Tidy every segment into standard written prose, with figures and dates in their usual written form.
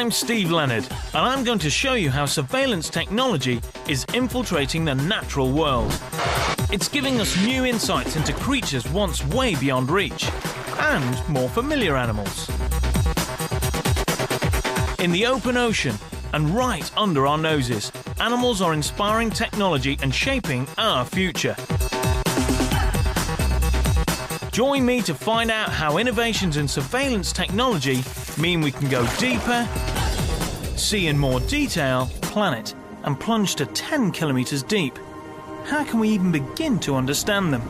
I'm Steve Leonard, and I'm going to show you how surveillance technology is infiltrating the natural world. It's giving us new insights into creatures once way beyond reach, and more familiar animals. In the open ocean, and right under our noses, animals are inspiring technology and shaping our future. Join me to find out how innovations in surveillance technology mean we can go deeper, see in more detail, planet, and plunge to 10 kilometers deep. How can we even begin to understand them?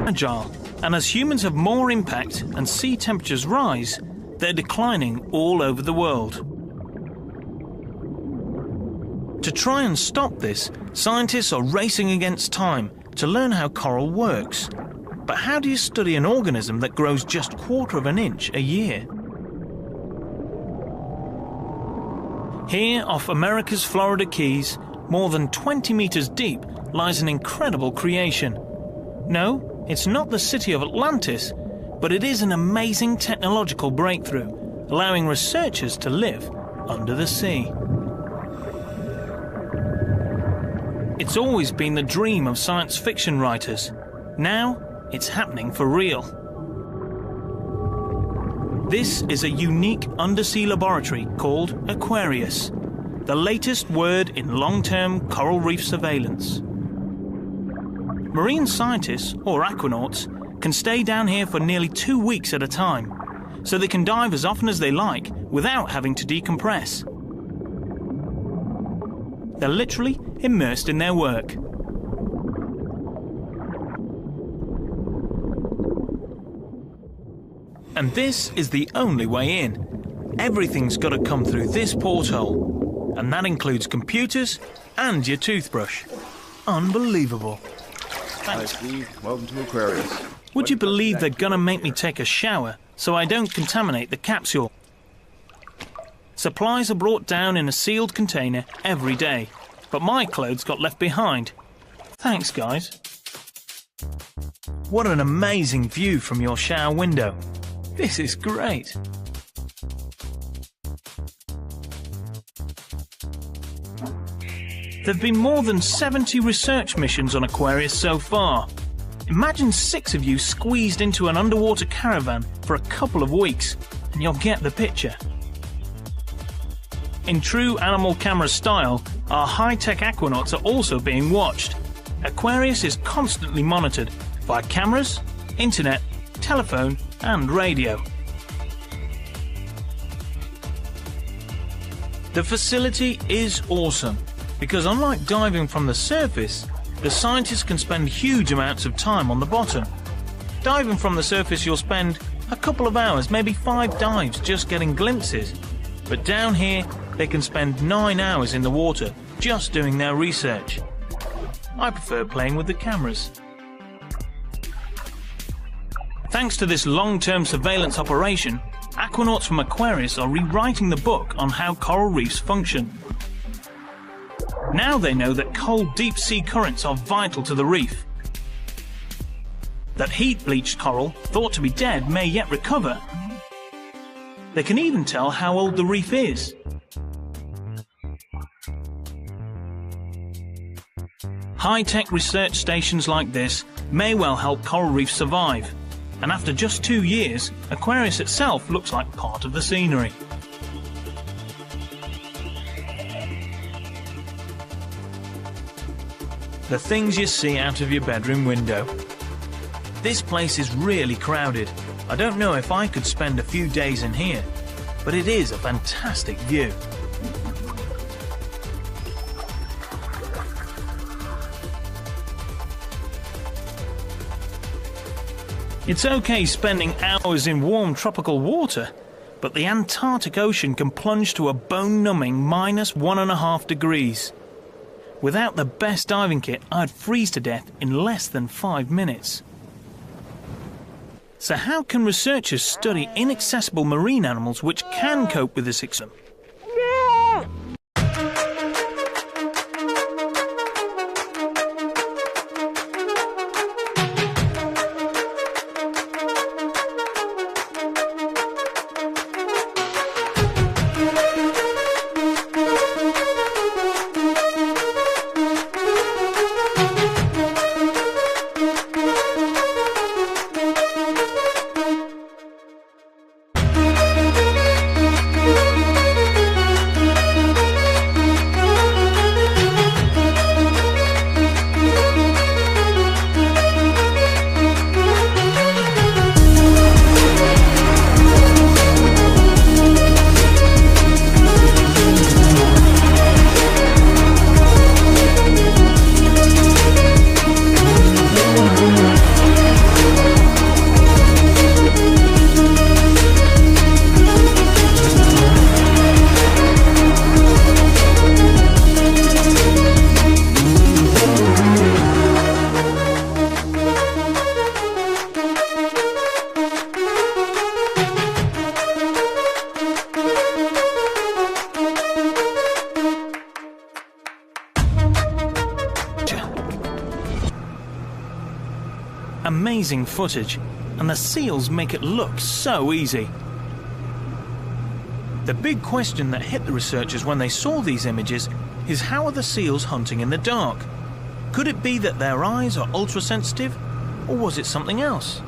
Agile, and as humans have more impact and sea temperatures rise, they're declining all over the world. To try and stop this, scientists are racing against time to learn how coral works. But how do you study an organism that grows just 1/4 of an inch a year? Here off America's Florida Keys, more than 20 meters deep, lies an incredible creation. No, it's not the city of Atlantis, but it is an amazing technological breakthrough, allowing researchers to live under the sea. It's always been the dream of science fiction writers. Now, it's happening for real. This is a unique undersea laboratory called Aquarius, the latest word in long-term coral reef surveillance. Marine scientists, or aquanauts, can stay down here for nearly 2 weeks at a time, so they can dive as often as they like without having to decompress. They're literally immersed in their work. And this is the only way in. Everything's got to come through this porthole, and that includes computers and your toothbrush. Unbelievable. Hi Steve, welcome to Aquarius. Would you believe they're gonna make me take a shower so I don't contaminate the capsule? Supplies are brought down in a sealed container every day, but my clothes got left behind. Thanks, guys. What an amazing view from your shower window. This is great. There have been more than 70 research missions on Aquarius so far. Imagine 6 of you squeezed into an underwater caravan for a couple of weeks, and you'll get the picture. In true animal camera style, our high-tech aquanauts are also being watched. Aquarius is constantly monitored via cameras, internet, telephone, and radio. The facility is awesome, because unlike diving from the surface, the scientists can spend huge amounts of time on the bottom. Diving from the surface, you'll spend a couple of hours, maybe 5 dives, just getting glimpses. But down here, they can spend 9 hours in the water, just doing their research. I prefer playing with the cameras. Thanks to this long-term surveillance operation, aquanauts from Aquarius are rewriting the book on how coral reefs function. Now they know that cold deep-sea currents are vital to the reef, that heat-bleached coral, thought to be dead, may yet recover. They can even tell how old the reef is. High-tech research stations like this may well help coral reefs survive, and after just 2 years, Aquarius itself looks like part of the scenery. The things you see out of your bedroom window. This place is really crowded. I don't know if I could spend a few days in here, but it is a fantastic view. It's okay spending hours in warm tropical water, but the Antarctic Ocean can plunge to a bone-numbing -1.5 degrees. Without the best diving kit, I'd freeze to death in less than 5 minutes. So how can researchers study inaccessible marine animals which can cope with this extreme? Amazing footage, and the seals make it look so easy. The big question that hit the researchers when they saw these images is, how are the seals hunting in the dark? Could it be that their eyes are ultra-sensitive, or was it something else?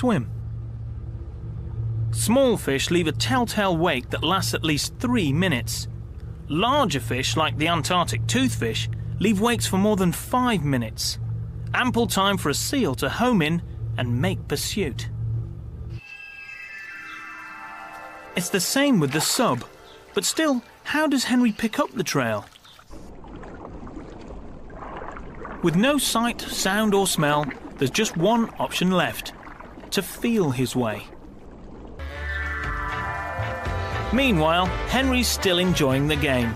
Swim. Small fish leave a telltale wake that lasts at least 3 minutes. Larger fish, like the Antarctic toothfish, leave wakes for more than 5 minutes. Ample time for a seal to home in and make pursuit. It's the same with the sub, but still, how does Henry pick up the trail? With no sight, sound or smell, there's just one option left: to feel his way. Meanwhile, Henry's still enjoying the game.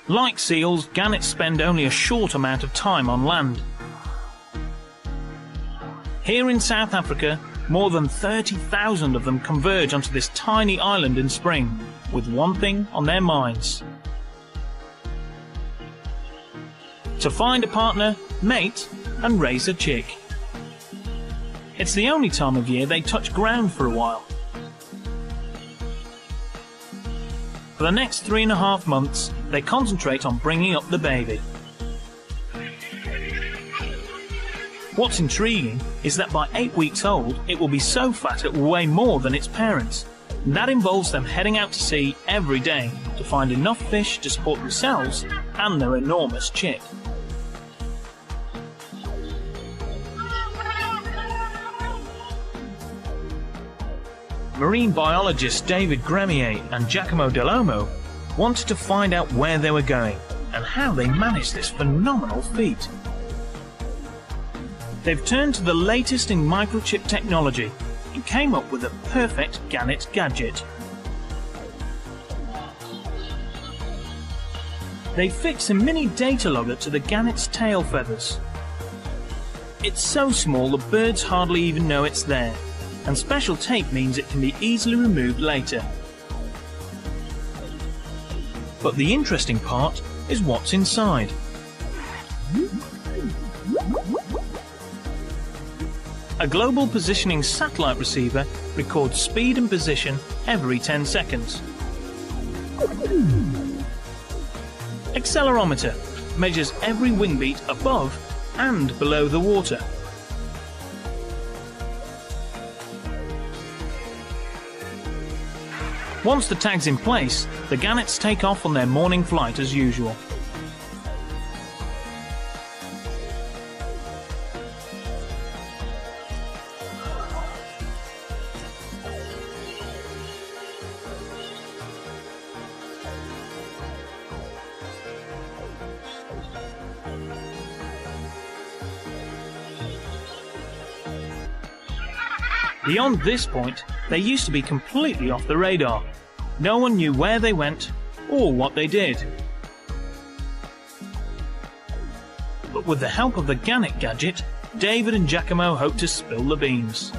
Like seals, gannets spend only a short amount of time on land. Here in South Africa, more than 30,000 of them converge onto this tiny island in spring, with one thing on their minds: to find a partner, mate, and raise a chick. It's the only time of year they touch ground for a while. For the next 3.5 months, they concentrate on bringing up the baby. What's intriguing is that by 8 weeks old, it will be so fat it will weigh more than its parents. And that involves them heading out to sea every day to find enough fish to support themselves and their enormous chick. marine biologists David Gremier and Giacomo Dell'Olmo wanted to find out where they were going and how they managed this phenomenal feat. They've turned to the latest in microchip technology and came up with a perfect Gannet gadget. They fix a mini data logger to the Gannet's tail feathers. It's so small the birds hardly even know it's there, and special tape means it can be easily removed later. But the interesting part is what's inside. A global positioning satellite receiver records speed and position every 10 seconds. Accelerometer measures every wing beat above and below the water. Once the tag's in place, the Gannets take off on their morning flight as usual. Beyond this point, they used to be completely off the radar. No one knew where they went or what they did. But with the help of the Gannet gadget, David and Giacomo hope to spill the beans.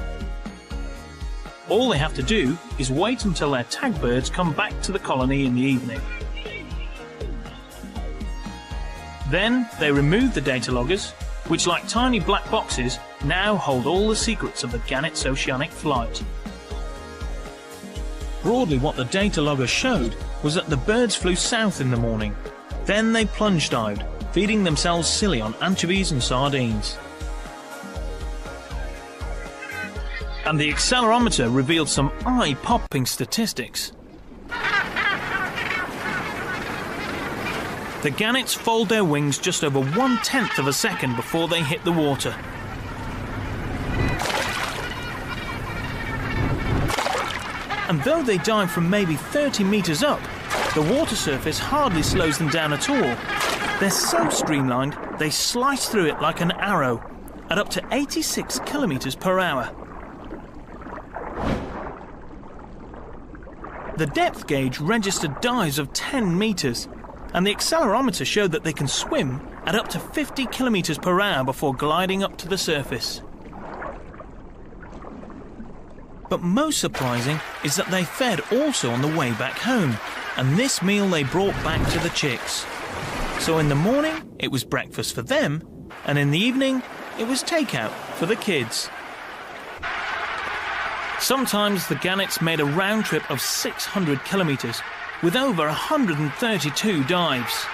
All they have to do is wait until their tag birds come back to the colony in the evening. Then they remove the data loggers, which, like tiny black boxes, now hold all the secrets of the Gannet's oceanic flight. Broadly, what the data logger showed was that the birds flew south in the morning. Then they plunge dived, feeding themselves silly on anchovies and sardines. And the accelerometer revealed some eye-popping statistics. The Gannets fold their wings just over 1/10 of a second before they hit the water. And though they dive from maybe 30 meters up, the water surface hardly slows them down at all. They're so streamlined, they slice through it like an arrow at up to 86 kilometers per hour. The depth gauge registered dives of 10 meters, and the accelerometer showed that they can swim at up to 50 kilometers per hour before gliding up to the surface. But most surprising is that they fed also on the way back home, and this meal they brought back to the chicks. So in the morning it was breakfast for them, and in the evening it was takeout for the kids. Sometimes the Gannets made a round trip of 600 kilometers with over 132 dives.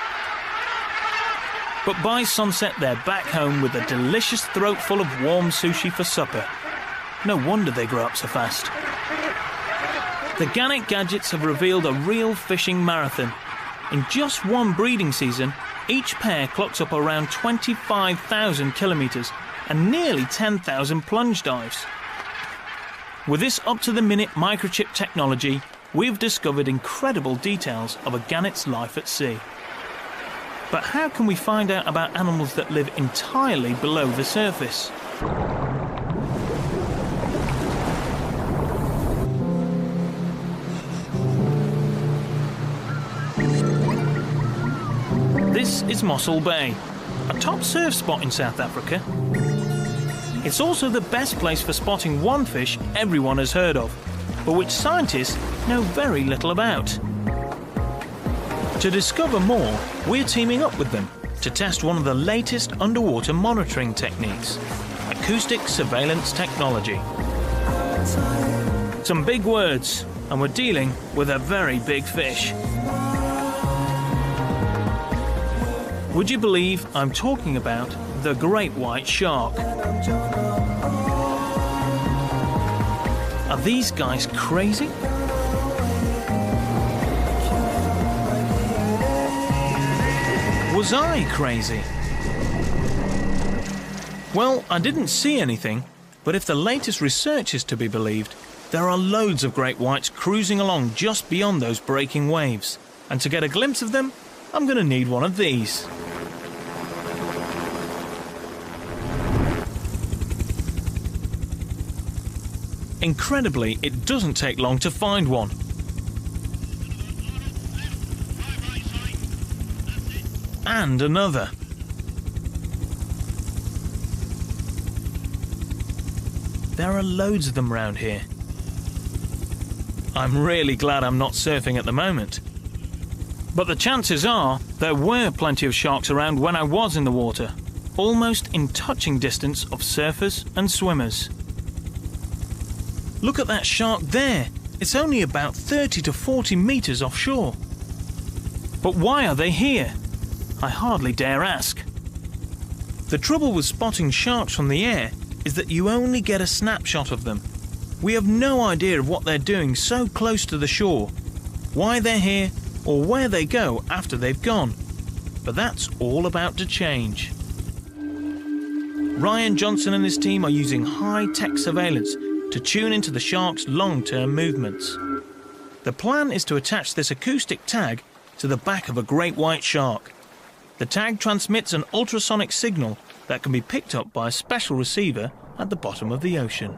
But by sunset they're back home with a delicious throatful of warm sushi for supper. No wonder they grow up so fast. The Gannet gadgets have revealed a real fishing marathon. In just one breeding season, each pair clocks up around 25,000 kilometers and nearly 10,000 plunge dives. With this up-to-the-minute microchip technology, we've discovered incredible details of a Gannet's life at sea. But how can we find out about animals that live entirely below the surface? This is Mossel Bay, a top surf spot in South Africa. It's also the best place for spotting one fish everyone has heard of, but which scientists know very little about. To discover more, we're teaming up with them to test one of the latest underwater monitoring techniques, acoustic surveillance technology. Some big words, and we're dealing with a very big fish. Would you believe I'm talking about the great white shark? Are these guys crazy? Was I crazy? Well, I didn't see anything, but if the latest research is to be believed, There are loads of great whites cruising along just beyond those breaking waves, and to get a glimpse of them, I'm going to need one of these. Incredibly, it doesn't take long to find one. And another. There are loads of them around here. I'm really glad I'm not surfing at the moment. But the chances are there were plenty of sharks around when I was in the water, almost in touching distance of surfers and swimmers. Look at that shark there. It's only about 30 to 40 meters offshore. But why are they here? I hardly dare ask. The trouble with spotting sharks from the air is that you only get a snapshot of them. We have no idea of what they're doing so close to the shore, why they're here, or where they go after they've gone. But that's all about to change. Ryan Johnson and his team are using high-tech surveillance to tune into the shark's long-term movements. The plan is to attach this acoustic tag to the back of a great white shark. The tag transmits an ultrasonic signal that can be picked up by a special receiver at the bottom of the ocean.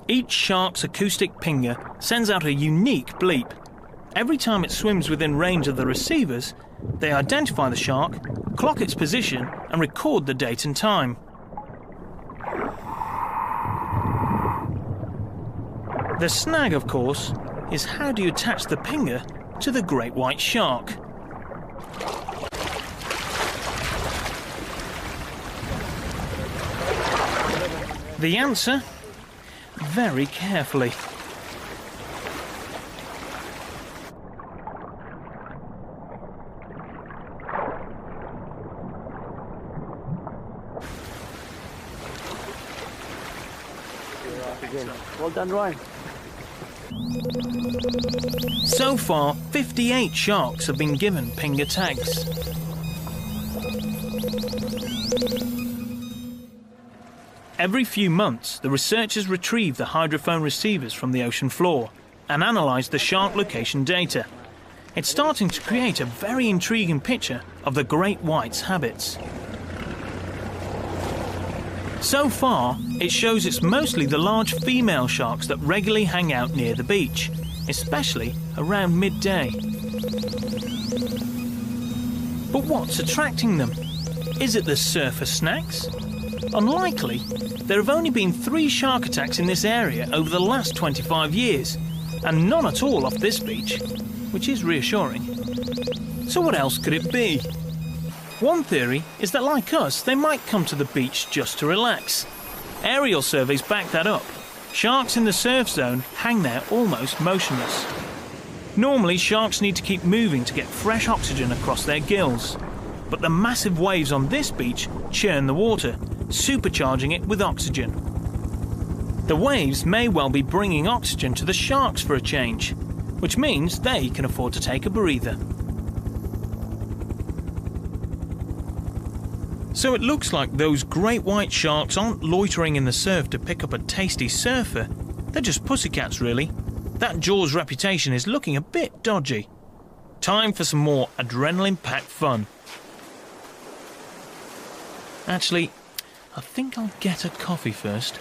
Each shark's acoustic pinger sends out a unique bleep. Every time it swims within range of the receivers, they identify the shark, clock its position, and record the date and time. The snag, of course, is how do you attach the pinger to the great white shark? The answer? Very carefully. Well done, Ryan. So far, 58 sharks have been given pinger tags. Every few months, the researchers retrieve the hydrophone receivers from the ocean floor and analyse the shark location data. It's starting to create a very intriguing picture of the great white's habits. So far, it shows it's mostly the large female sharks that regularly hang out near the beach, especially around midday. But what's attracting them? Is it the surfer snacks? Unlikely. There have only been 3 shark attacks in this area over the last 25 years, and none at all off this beach, which is reassuring. So what else could it be? One theory is that, like us, they might come to the beach just to relax. Aerial surveys back that up. Sharks in the surf zone hang there almost motionless. Normally, sharks need to keep moving to get fresh oxygen across their gills. But the massive waves on this beach churn the water, supercharging it with oxygen. The waves may well be bringing oxygen to the sharks for a change, which means they can afford to take a breather. So it looks like those great white sharks aren't loitering in the surf to pick up a tasty surfer. They're just pussycats, really. That Jaws reputation is looking a bit dodgy. Time for some more adrenaline-packed fun. Actually, I think I'll get a coffee first.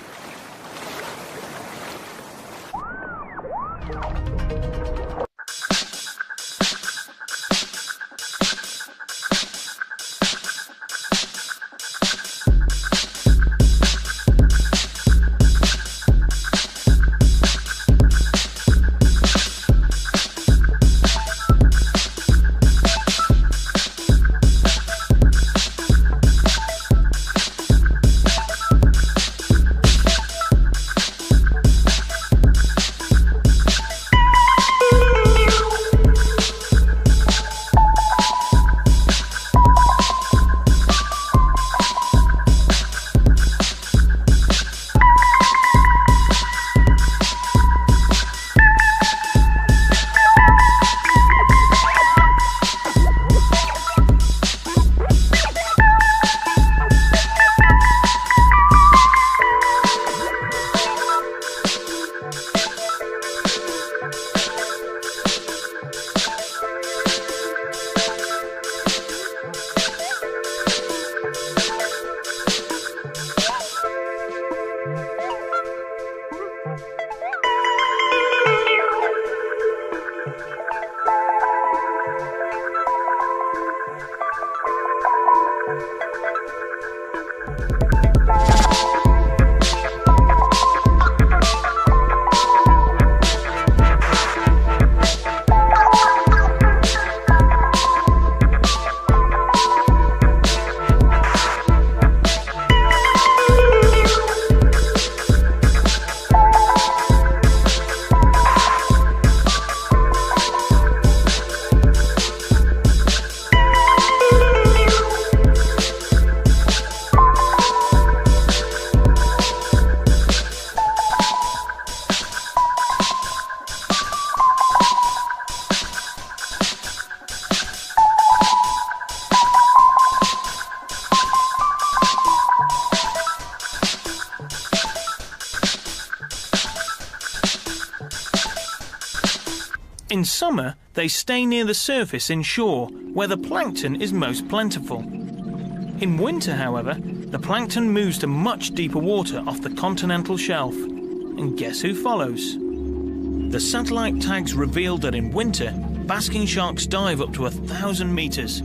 In summer, they stay near the surface inshore, where the plankton is most plentiful. In winter, however, the plankton moves to much deeper water off the continental shelf. And guess who follows? The satellite tags revealed that in winter, basking sharks dive up to 1,000 meters.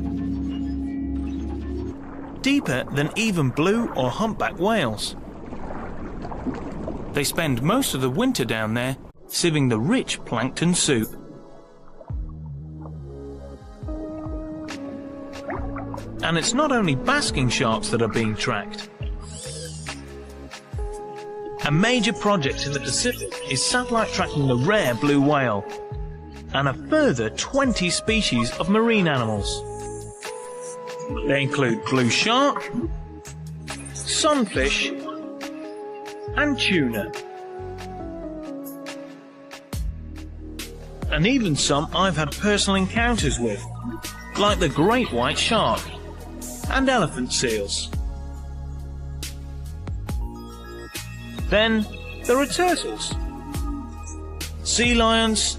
Deeper than even blue or humpback whales. They spend most of the winter down there, sieving the rich plankton soup. And it's not only basking sharks that are being tracked. A major project in the Pacific is satellite tracking the rare blue whale and a further 20 species of marine animals. They include blue shark, sunfish, and tuna. And even some I've had personal encounters with, like the great white shark and elephant seals. Then there are turtles, sea lions,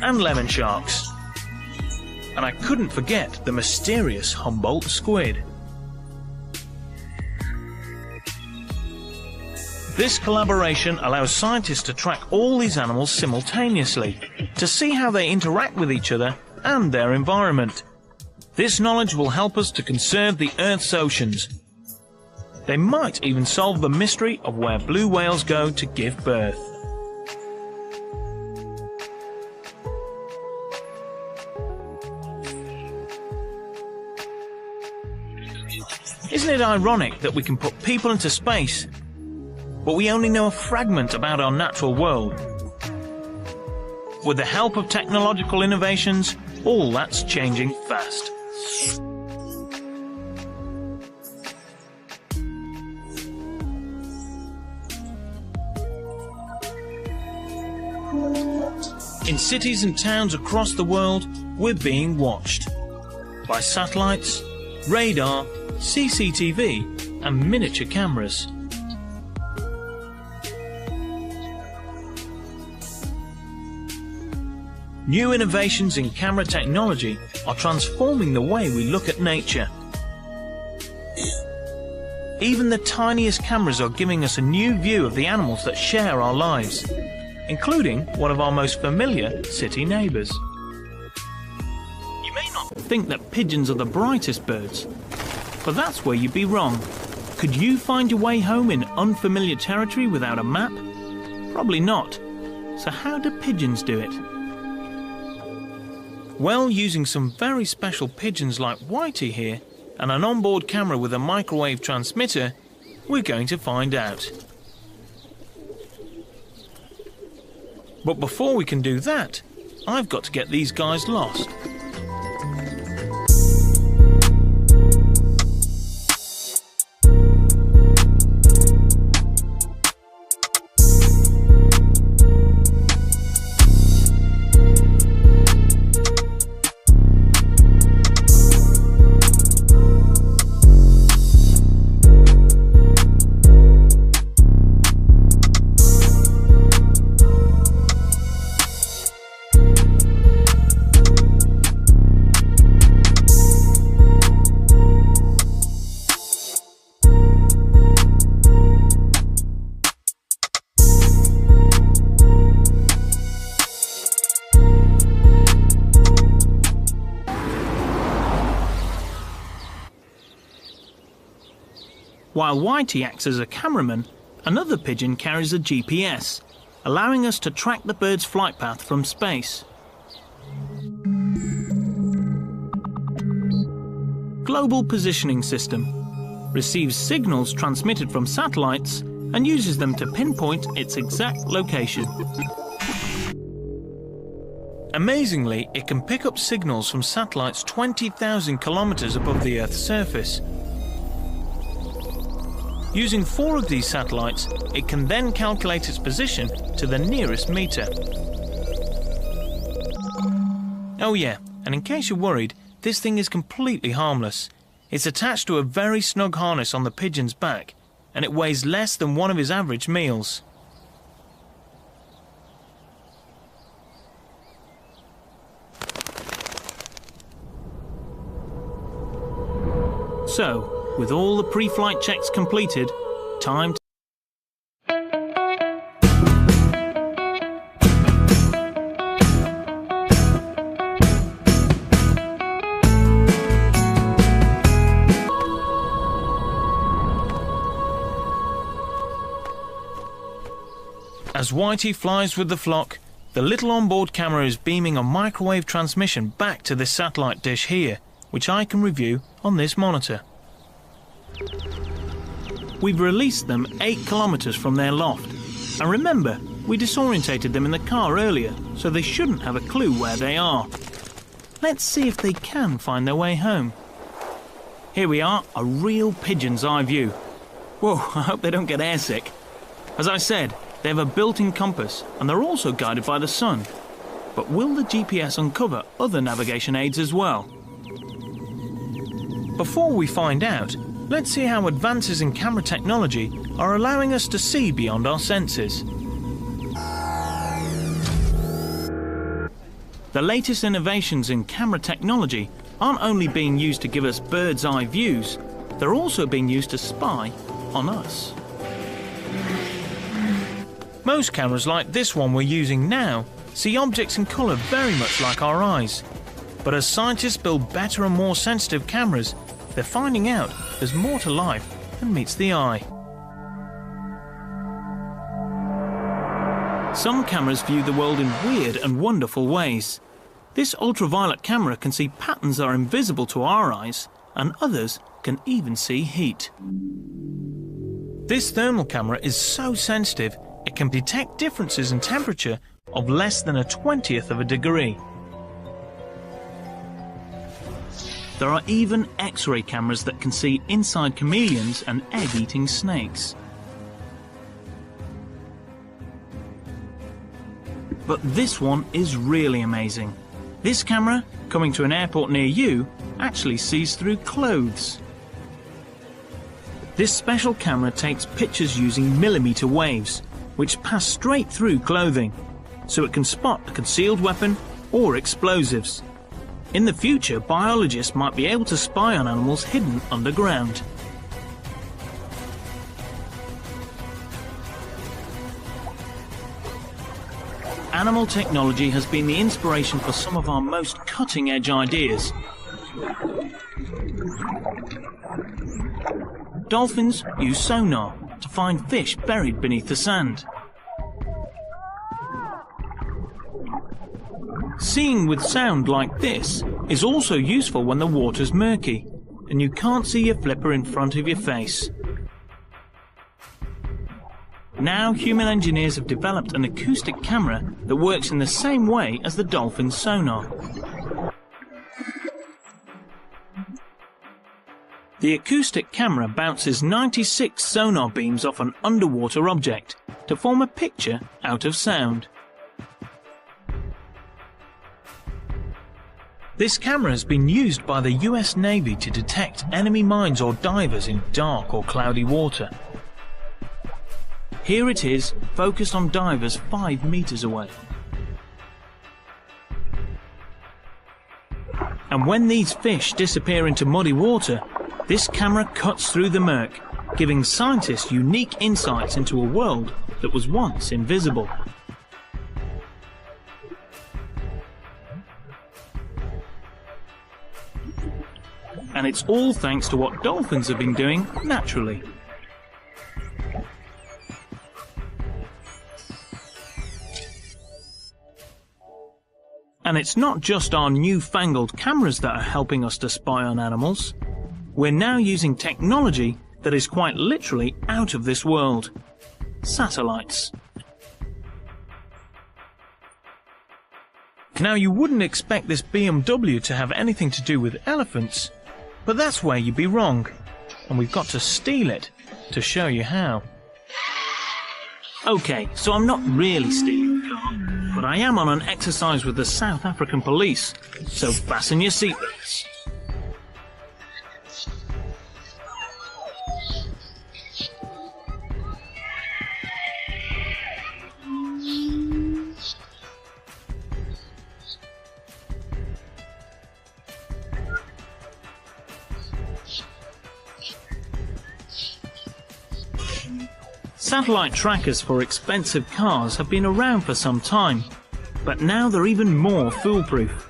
and lemon sharks. And I couldn't forget the mysterious Humboldt squid. This collaboration allows scientists to track all these animals simultaneously, to see how they interact with each other and their environment. This knowledge will help us to conserve the Earth's oceans. They might even solve the mystery of where blue whales go to give birth. Isn't it ironic that we can put people into space, but we only know a fragment about our natural world? With the help of technological innovations, all that's changing fast. In cities and towns across the world, we're being watched by satellites, radar, CCTV, and miniature cameras. New innovations in camera technology are transforming the way we look at nature. Even the tiniest cameras are giving us a new view of the animals that share our lives, including one of our most familiar city neighbours. You may not think that pigeons are the brightest birds, but that's where you'd be wrong. Could you find your way home in unfamiliar territory without a map? Probably not. So how do pigeons do it? Well, using some very special pigeons like Whitey here, and an onboard camera with a microwave transmitter, we're going to find out. But before we can do that, I've got to get these guys lost. While Whitey acts as a cameraman, another pigeon carries a GPS, allowing us to track the bird's flight path from space. Global Positioning System receives signals transmitted from satellites and uses them to pinpoint its exact location. Amazingly, it can pick up signals from satellites 20,000 kilometers above the Earth's surface. Using 4 of these satellites, it can then calculate its position to the nearest meter. Oh yeah, and in case you're worried, this thing is completely harmless. It's attached to a very snug harness on the pigeon's back, and it weighs less than one of his average meals. So, with all the pre-flight checks completed, time to... As Whitey flies with the flock, the little onboard camera is beaming a microwave transmission back to this satellite dish here, which I can review on this monitor. We've released them 8 kilometers from their loft, and remember, we disorientated them in the car earlier, so they shouldn't have a clue where they are. Let's see if they can find their way home. Here we are, a real pigeon's eye view. Whoa, I hope they don't get airsick. As I said, they have a built-in compass, and they're also guided by the sun. But will the GPS uncover other navigation aids as well? Before we find out, let's see how advances in camera technology are allowing us to see beyond our senses. The latest innovations in camera technology aren't only being used to give us bird's eye views, they're also being used to spy on us. Most cameras like this one we're using now see objects in colour very much like our eyes. But as scientists build better and more sensitive cameras, they're finding out there's more to life than meets the eye. Some cameras view the world in weird and wonderful ways. This ultraviolet camera can see patterns that are invisible to our eyes, and others can even see heat. This thermal camera is so sensitive it can detect differences in temperature of less than a 20th of a degree. There are even X-ray cameras that can see inside chameleons and egg-eating snakes. But this one is really amazing. This camera, coming to an airport near you, actually sees through clothes. This special camera takes pictures using millimeter waves, which pass straight through clothing, so it can spot a concealed weapon or explosives. In the future, biologists might be able to spy on animals hidden underground. Animal technology has been the inspiration for some of our most cutting-edge ideas. Dolphins use sonar to find fish buried beneath the sand. Seeing with sound like this is also useful when the water's murky and you can't see your flipper in front of your face. Now human engineers have developed an acoustic camera that works in the same way as the dolphin's sonar. The acoustic camera bounces 96 sonar beams off an underwater object to form a picture out of sound. This camera has been used by the US Navy to detect enemy mines or divers in dark or cloudy water. Here it is, focused on divers 5 meters away. And when these fish disappear into muddy water, this camera cuts through the murk, giving scientists unique insights into a world that was once invisible. And it's all thanks to what dolphins have been doing naturally. And it's not just our newfangled cameras that are helping us to spy on animals. We're now using technology that is quite literally out of this world. Satellites. Now you wouldn't expect this BMW to have anything to do with elephants, but that's where you'd be wrong. And we've got to steal it to show you how. Okay, so I'm not really stealing the car, but I am on an exercise with the South African police, so fasten your seatbelts. Satellite trackers for expensive cars have been around for some time, but now they're even more foolproof.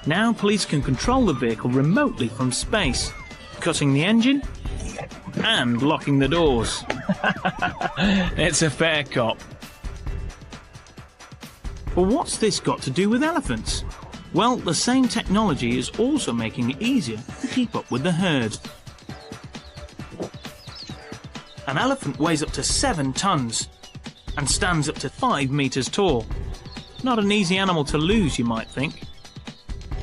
Now police can control the vehicle remotely from space, cutting the engine and locking the doors. It's a fair cop. But what's this got to do with elephants? Well, the same technology is also making it easier to keep up with the herd. An elephant weighs up to 7 tons and stands up to 5 meters tall. Not an easy animal to lose, you might think.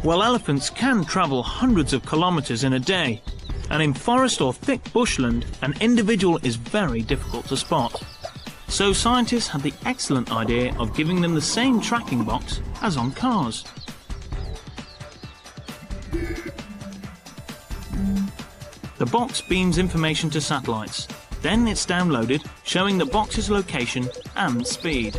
Well, elephants can travel hundreds of kilometers in a day, and in forest or thick bushland, an individual is very difficult to spot. So scientists had the excellent idea of giving them the same tracking box as on cars. The box beams information to satellites. Then it's downloaded, showing the box's location and speed.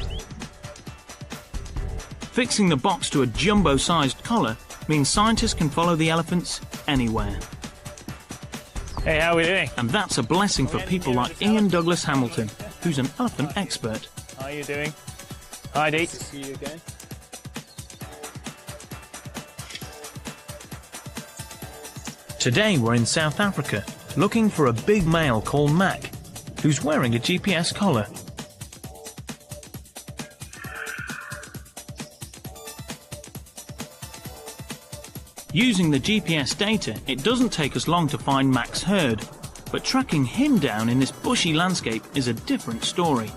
Fixing the box to a jumbo-sized collar means scientists can follow the elephants anywhere. Hey, how are we doing? And that's a blessing for people like Ian Douglas Hamilton, who's an elephant expert. How are you doing? Hi, Dee. Nice to see you again. Today we're in South Africa, looking for a big male called Mac, who's wearing a GPS collar. Using the GPS data, it doesn't take us long to find Mac's herd, but tracking him down in this bushy landscape is a different story.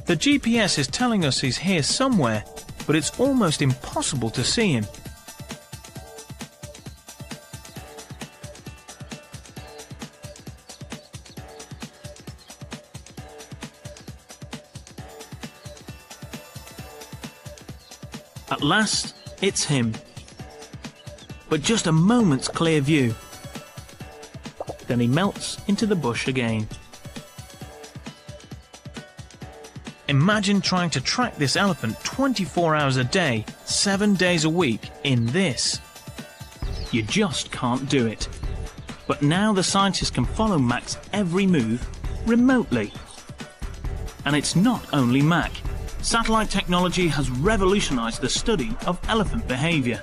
The GPS is telling us he's here somewhere, but it's almost impossible to see him. At last, it's him. But just a moment's clear view. Then he melts into the bush again. Imagine trying to track this elephant 24 hours a day, 7 days a week in this. You just can't do it. But now the scientists can follow Mac's every move remotely. And it's not only Mac. Satellite technology has revolutionized the study of elephant behavior.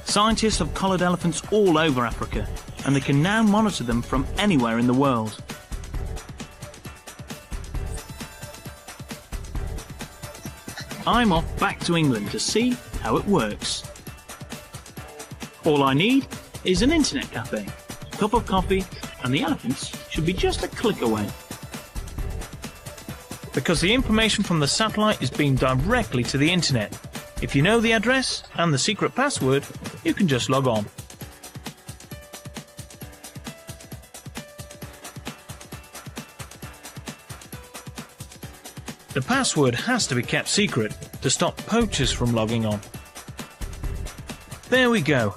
Scientists have collared elephants all over Africa, and they can now monitor them from anywhere in the world. I'm off back to England to see how it works. All I need is an internet cafe, a cup of coffee, and the elephants should be just a click away. Because the information from the satellite is beamed directly to the internet. If you know the address and the secret password, you can just log on. The password has to be kept secret to stop poachers from logging on. There we go.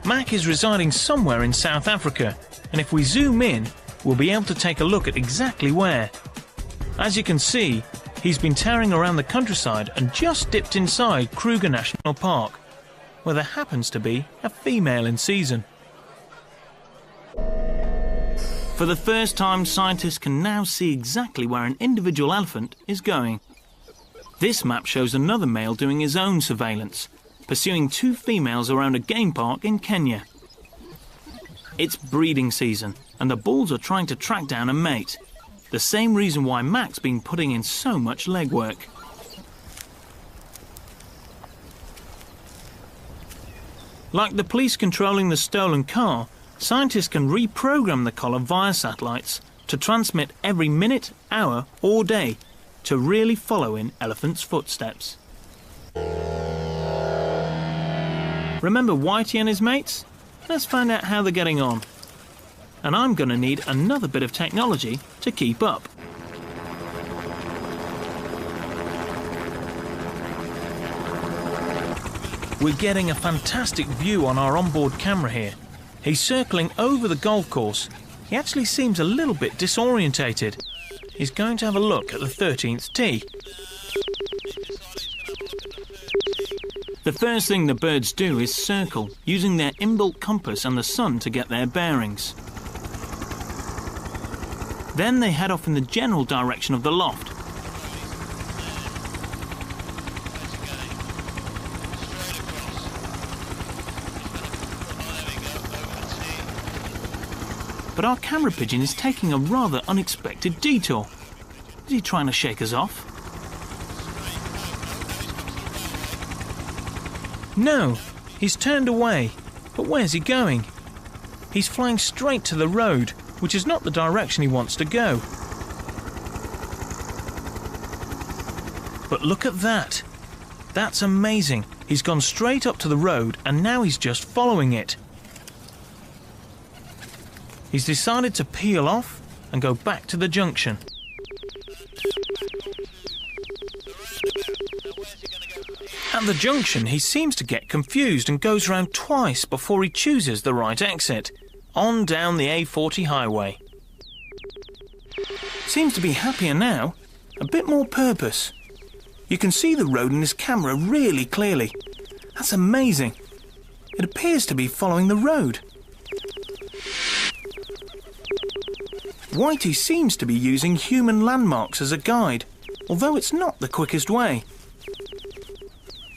Mac is residing somewhere in South Africa, and if we zoom in, we'll be able to take a look at exactly where. As you can see, he's been tearing around the countryside and just dipped inside Kruger National Park, where there happens to be a female in season. For the first time, scientists can now see exactly where an individual elephant is going. This map shows another male doing his own surveillance, pursuing 2 females around a game park in Kenya. It's breeding season, and the bulls are trying to track down a mate. The same reason why Mac's been putting in so much legwork. Like the police controlling the stolen car, scientists can reprogram the collar via satellites to transmit every minute, hour or day to really follow in elephants' footsteps. Remember Whitey and his mates? Let's find out how they're getting on. And I'm going to need another bit of technology to keep up. We're getting a fantastic view on our onboard camera here. He's circling over the golf course. He actually seems a little bit disorientated. He's going to have a look at the 13th tee. The first thing the birds do is circle, using their inbuilt compass and the sun to get their bearings. Then they head off in the general direction of the loft. But our camera pigeon is taking a rather unexpected detour. Is he trying to shake us off? No, he's turned away. But where's he going? He's flying straight to the road, which is not the direction he wants to go. But look at that. That's amazing. He's gone straight up to the road and now he's just following it. He's decided to peel off and go back to the junction. At the junction, he seems to get confused and goes round twice before he chooses the right exit, on down the A40 highway. Seems to be happier now, a bit more purpose. You can see the road in his camera really clearly. That's amazing. It appears to be following the road. Whitey seems to be using human landmarks as a guide, although it's not the quickest way.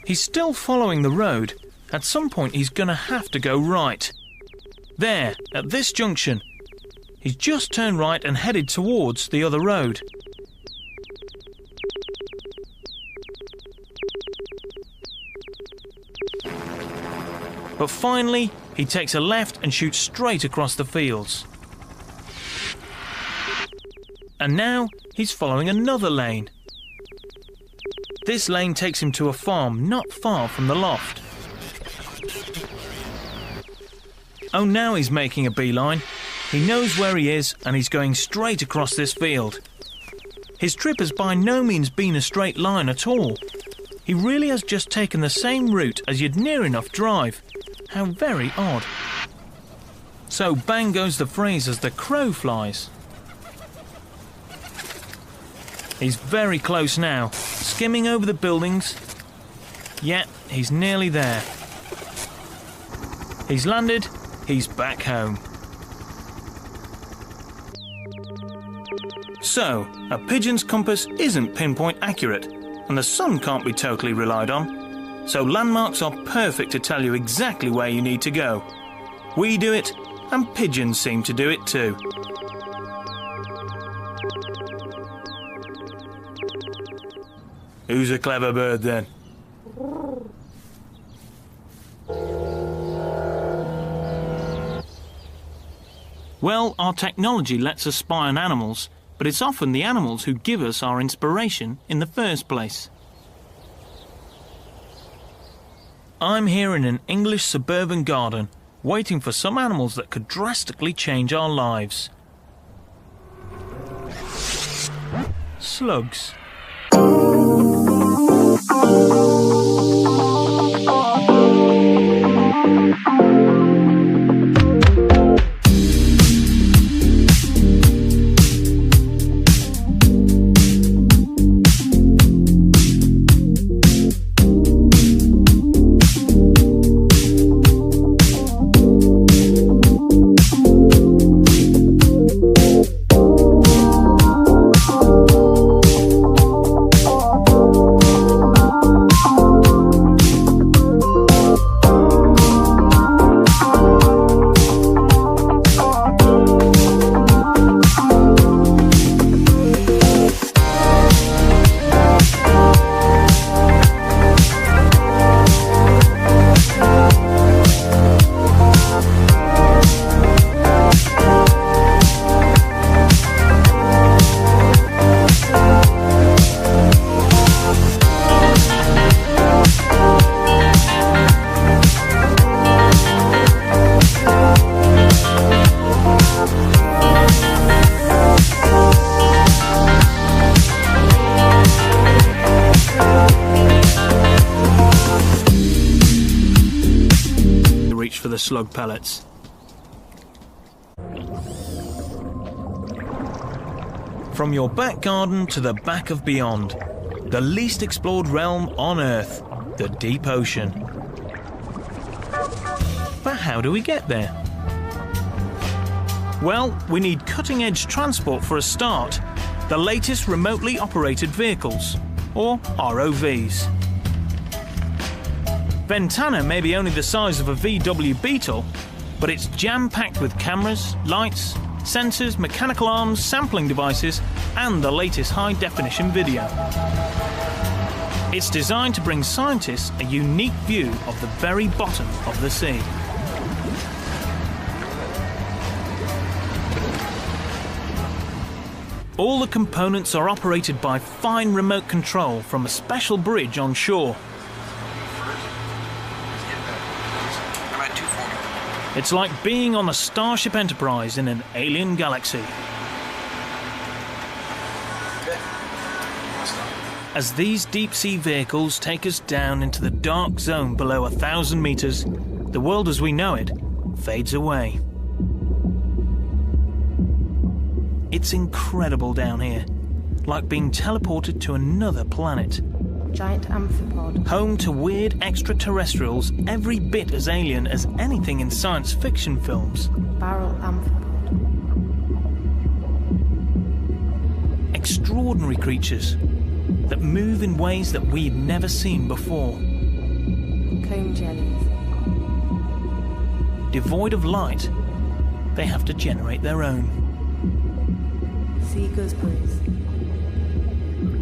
He's still following the road. At some point he's going to have to go right. There, at this junction. He's just turned right and headed towards the other road. But finally, he takes a left and shoots straight across the fields. And now he's following another lane. This lane takes him to a farm not far from the loft. Oh, now he's making a beeline. He knows where he is and he's going straight across this field. His trip has by no means been a straight line at all. He really has just taken the same route as you'd near enough drive. How very odd. So bang goes the phrase as the crow flies. He's very close now, skimming over the buildings. Yeah, he's nearly there. He's landed, he's back home. So, a pigeon's compass isn't pinpoint accurate, and the sun can't be totally relied on. So landmarks are perfect to tell you exactly where you need to go. We do it, and pigeons seem to do it too. Who's a clever bird then? Well, our technology lets us spy on animals, but it's often the animals who give us our inspiration in the first place. I'm here in an English suburban garden, waiting for some animals that could drastically change our lives. Slugs. For the slug pellets. From your back garden to the back of beyond, the least explored realm on Earth, the deep ocean. But how do we get there? Well, we need cutting-edge transport for a start. The latest remotely operated vehicles, or ROVs. Ventana may be only the size of a VW Beetle, but it's jam-packed with cameras, lights, sensors, mechanical arms, sampling devices, and the latest high-definition video. It's designed to bring scientists a unique view of the very bottom of the sea. All the components are operated by fine remote control from a special bridge on shore. It's like being on a Starship Enterprise in an alien galaxy. As these deep-sea vehicles take us down into the dark zone below 1,000 meters, the world as we know it fades away. It's incredible down here, like being teleported to another planet. Giant amphipod. Home to weird extraterrestrials every bit as alien as anything in science fiction films. Barrel amphipod. Extraordinary creatures that move in ways that we'd never seen before. Comb jellies. Devoid of light, they have to generate their own. Sea gooseberries.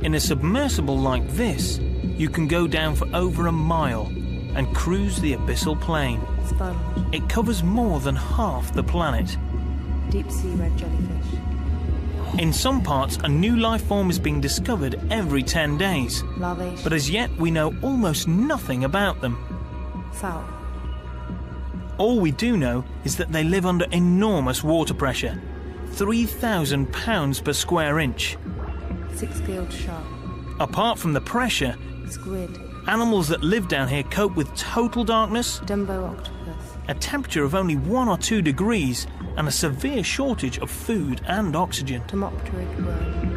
In a submersible like this, you can go down for over a mile and cruise the abyssal plain. Sponge. It covers more than half the planet. Deep sea red jellyfish. In some parts, a new life form is being discovered every 10 days. Larvaceous. But as yet, we know almost nothing about them. Fowl. All we do know is that they live under enormous water pressure, 3,000 pounds per square inch. Six-gilled shark. Apart from the pressure, Squid. animals that live down here cope with total darkness, Dumbo octopus. a temperature of only 1 or 2 degrees, and a severe shortage of food and oxygen. Tomopterid worm.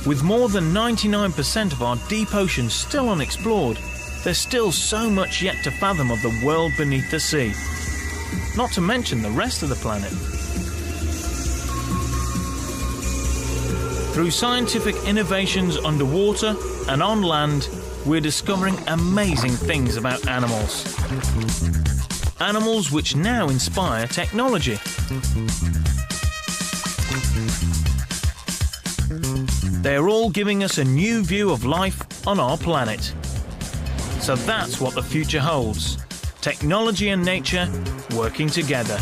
With more than 99% of our deep oceans still unexplored, there's still so much yet to fathom of the world beneath the sea. Not to mention the rest of the planet. Through scientific innovations underwater and on land, we're discovering amazing things about animals. Animals which now inspire technology. They're all giving us a new view of life on our planet. So that's what the future holds. Technology and nature working together.